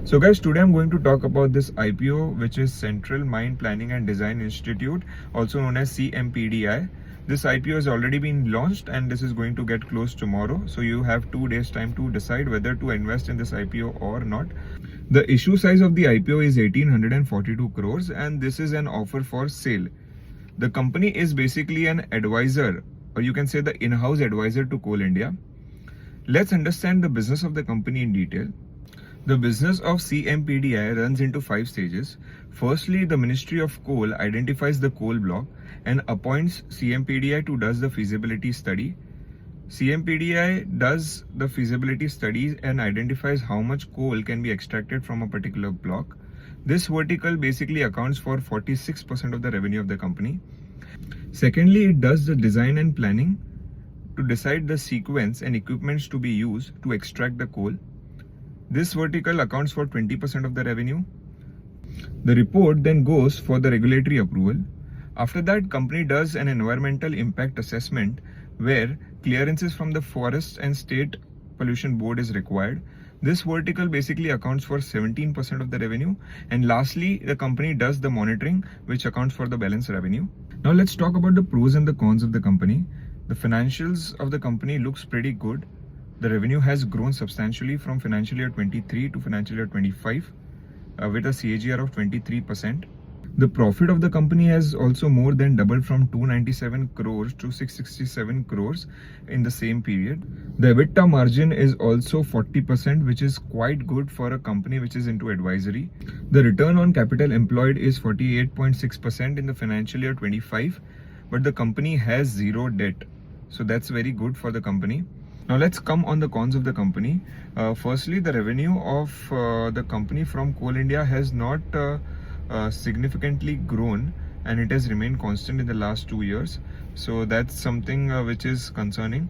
So guys, today I'm going to talk about this IPO, which is Central Mine Planning and Design Institute, also known as CMPDI. This IPO has already been launched and this is going to get closed tomorrow. So you have 2 days time to decide whether to invest in this IPO or not. The issue size of the IPO is 1842 crores and this is an offer for sale. The company is basically an advisor, or you can say the in-house advisor to Coal India. Let's understand the business of the company in detail. The business of CMPDI runs into 5 stages. Firstly, the Ministry of Coal identifies the coal block and appoints CMPDI to do the feasibility study. CMPDI does the feasibility studies and identifies how much coal can be extracted from a particular block. This vertical basically accounts for 46% of the revenue of the company. Secondly, it does the design and planning to decide the sequence and equipments to be used to extract the coal. This vertical accounts for 20% of the revenue. The report then goes for the regulatory approval. After that, company does an environmental impact assessment where clearances from the Forest and State Pollution Board is required. This vertical basically accounts for 17% of the revenue. And lastly, the company does the monitoring, which accounts for the balance revenue. Now let's talk about the pros and the cons of the company. The financials of the company looks pretty good. The revenue has grown substantially from financial year 23 to financial year 25 with a CAGR of 23%. The profit of the company has also more than doubled from 297 crores to 667 crores in the same period. The EBITDA margin is also 40%, which is quite good for a company which is into advisory. The return on capital employed is 48.6% in the financial year 25, but the company has zero debt. So that's very good for the company. Now let's come on the cons of the company. Firstly, the revenue of the company from Coal India has not significantly grown and it has remained constant in the last 2 years. So that's something which is concerning.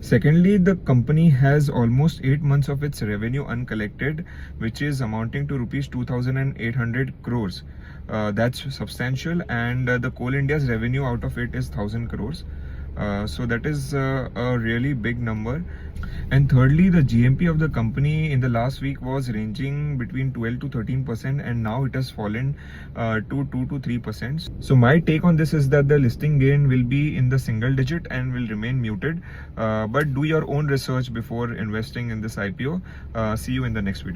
Secondly, the company has almost 8 months of its revenue uncollected, which is amounting to rupees 2,800 crores. That's substantial, and the Coal India's revenue out of it is 1,000 crores. So that is a really big number. And thirdly, the GMP of the company in the last week was ranging between 12 to 13%, and now it has fallen to 2 to 3%. So my take on this is that the listing gain will be in the single digit and will remain muted. But do your own research before investing in this IPO. See you in the next video.